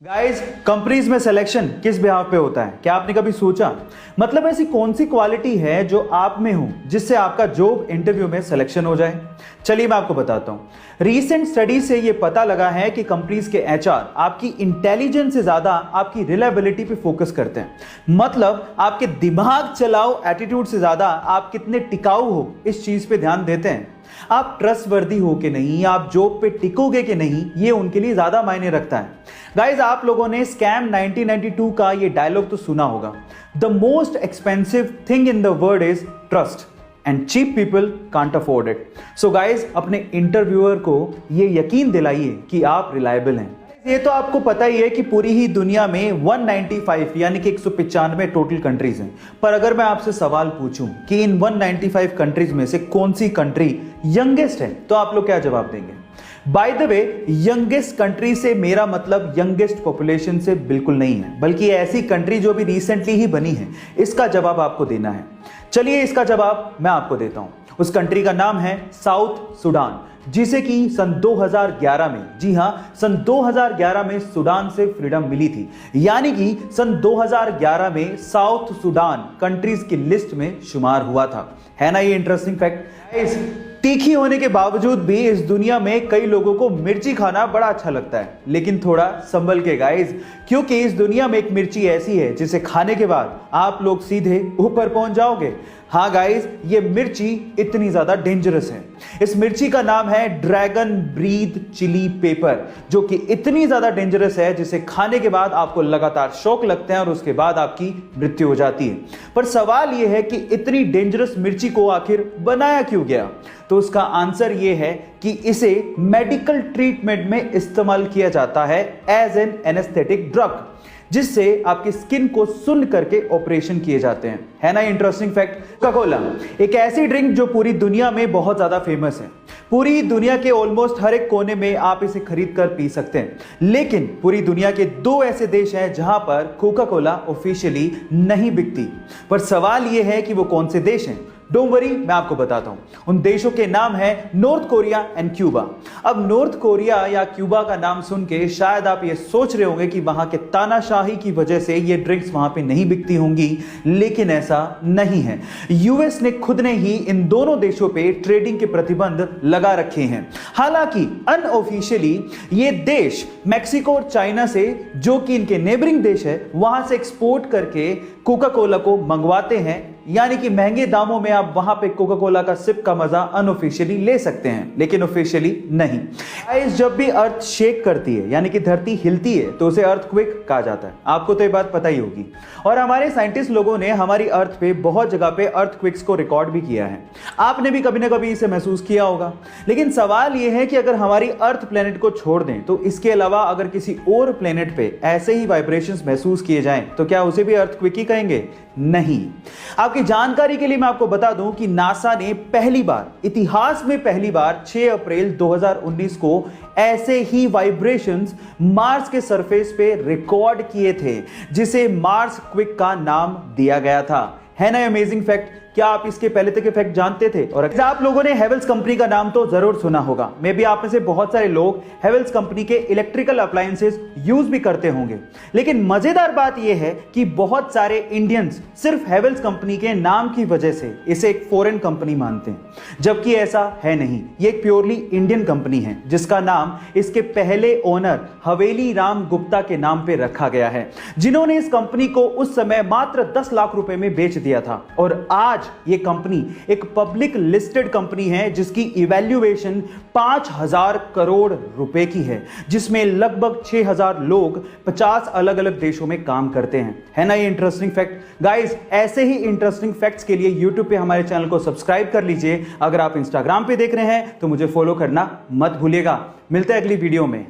Guys, companies में selection किस बिहाव पे होता है? क्या आपने कभी सोचा? मतलब ऐसी कौन सी क्वालिटी है जो आप में हो जिससे आपका जॉब इंटरव्यू में सिलेक्शन हो जाए? चलिए मैं आपको बताता हूं। रीसेंट स्टडी से यह पता लगा है कि कंपनीज के एचआर आपकी इंटेलिजेंस से ज्यादा आपकी रिलायबिलिटी पे फोकस करते हैं। मतलब आपके दिमाग चलाओ एटीट्यूड से ज्यादा आप कितने टिकाऊ हो इस चीज पे ध्यान देते हैं। आप ट्रस्टवर्दी हो कि नहीं, आप जॉब पे टिकोगे कि नहीं, ये उनके लिए ज्यादा मायने रखता है। गाइस, आप लोगों ने स्कैम 1992 का ये डायलॉग तो सुना होगा, the most expensive thing in the world is trust and cheap people can't afford it. So guys, अपने इंटरव्यूअर को ये यकीन दिलाइए कि आप रिलायबल हैं। ये तो आपको पता ही है कि पूरी ही दुनिया में 195 यानी कि 195 टोटल कंट्रीज हैं। पर अगर मैं आपसे सवाल पूछूं कि इन 195 कंट्रीज में से कौन सी कंट्री यंगेस्ट है, तो आप लोग क्या जवाब देंगे? By the way, youngest country से मेरा मतलब यंगेस्ट पॉपुलेशन से बिल्कुल नहीं है, बल्कि ऐसी कंट्री जो भी रिसेंटली ही बनी है, इसका जवाब आपको देना है। चलिए इसका जवाब मैं आपको देता हूं। उस कंट्री का नाम है साउथ सुडान, जिसे कि सन 2011 में, जी हां, सन 2011 में सुडान से फ्रीडम मिली थी। यानी कि सन 2011 में साउथ सुडान कंट्रीज की लिस्ट में शुमार हुआ था। है ना ये इंटरेस्टिंग फैक्ट? तीखी होने के बावजूद भी इस दुनिया में कई लोगों को मिर्ची खाना बड़ा अच्छा लगता है, लेकिन थोड़ा संभल के गाइस, क्योंकि इस दुनिया में एक मिर्ची ऐसी है जिसे खाने के बाद आप लोग सीधे ऊपर पहुंच जाओगे। हाँ गाइस, ये मिर्ची इतनी ज्यादा डेंजरस है। इस मिर्ची का नाम है ड्रैगन ब्रीथ चिली पेपर, जो कि इतनी ज्यादा डेंजरस है जिसे खाने के बाद आपको लगातार शॉक लगते हैं और उसके बाद आपकी मृत्यु हो जाती है। पर सवाल यह है कि इतनी डेंजरस मिर्ची को आखिर बनाया क्यों गया? तो उसका आंसर यह है कि इसे मेडिकल ट्रीटमेंट में इस्तेमाल किया जाता है एज एन एनेस्थेटिक ड्रग, जिससे आपकी स्किन को सुन्न करके ऑपरेशन किए जाते हैं। है ना इंटरेस्टिंग फैक्ट? कोका कोला एक ऐसी ड्रिंक जो पूरी दुनिया में बहुत ज्यादा फेमस है। पूरी दुनिया के ऑलमोस्ट हर एक कोने में आप इसे खरीद कर पी सकते हैं, लेकिन पूरी दुनिया के दो ऐसे देश हैं जहां पर कोका कोला ऑफिशियली नहीं बिकती। पर सवाल यह है कि वो कौन से देश हैं? डोंट वरी, मैं आपको बताता हूं। उन देशों के नाम है नॉर्थ कोरिया एंड क्यूबा। अब नॉर्थ कोरिया या क्यूबा का नाम सुन के शायद आप ये सोच रहे होंगे कि वहां के तानाशाही की वजह से ये ड्रिंक्स वहां पे नहीं बिकती होंगी, लेकिन ऐसा नहीं है। यूएस ने खुद ने ही इन दोनों देशों पे ट्रेडिंग के प्रतिबंध लगा रखे हैं। हालांकि अनऑफिशियली ये देश मैक्सिको और चाइना से, जो कि इनके नेबरिंग देश है, वहां से एक्सपोर्ट करके कोका कोला को मंगवाते हैं। यानी कि महंगे दामों में आप वहां पे कोका कोला का सिप का मजा अनऑफिशियली ले सकते हैं, लेकिन ऑफिशियली नहीं। गाइस, जब भी अर्थ शेक करती है यानी कि धरती हिलती है, तो उसे अर्थक्वेक कहा जाता है। आपको तो ये बात पता ही होगी। और हमारे साइंटिस्ट लोगों ने हमारी अर्थ पे बहुत जगह पे अर्थक्वेक्स को रिकॉर्ड भी किया है। आपने भी कभी ना कभी इसे महसूस किया होगा। लेकिन सवाल यह है कि अगर हमारी अर्थ प्लेनेट को छोड़ दें, तो इसके अलावा अगर किसी और प्लेनेट पे ऐसे ही वाइब्रेशंस महसूस किए जाएं, तो क्या उसे भी अर्थक्वेक ही कहेंगे? नहीं। आपकी जानकारी के लिए मैं आपको बता दूं कि नासा ने पहली बार, इतिहास में पहली बार 6 अप्रैल 2019 को ऐसे ही वाइब्रेशंस मार्स के सरफेस पे रिकॉर्ड किए थे, जिसे मार्स क्विक का नाम दिया गया था। है ना अमेजिंग फैक्ट? क्या आप इसके पहले तक फैक्ट जानते थे? और अगर आप लोगों ने हेवेल्स कंपनी का नाम तो जरूर सुना होगा। मे बी आप में से बहुत सारे लोग हेवेल्स कंपनी के इलेक्ट्रिकल अप्लायंसेस यूज भी करते होंगे। लेकिन मजेदार बात यह है कि बहुत सारे इंडियंस सिर्फ हेवेल्स कंपनी के नाम की वजह से इसे एक फॉरेन कंपनी मानते हैं, जबकि ऐसा है नहीं। ये एक प्योरली इंडियन कंपनी है, जिसका नाम इसके पहले ओनर हवेली राम गुप्ता के नाम पे रखा गया है, जिन्होंने इस कंपनी को उस समय मात्र 10 लाख रुपए में बेच दिया था। और आज ये कंपनी एक पब्लिक लिस्टेड कंपनी है, जिसकी इवैल्यूएशन 5000 करोड़ रुपए की है, जिसमें लगभग 6000 लोग 50 अलग अलग देशों में काम करते हैं। है ना ये इंटरेस्टिंग फैक्ट? गाइस, ऐसे ही इंटरेस्टिंग फैक्ट्स के लिए YouTube पे हमारे चैनल को सब्सक्राइब कर लीजिए। अगर आप इंस्टाग्राम पे देख रहे हैं तो मुझे फॉलो करना मत भूलिएगा। मिलते हैं अगली वीडियो में।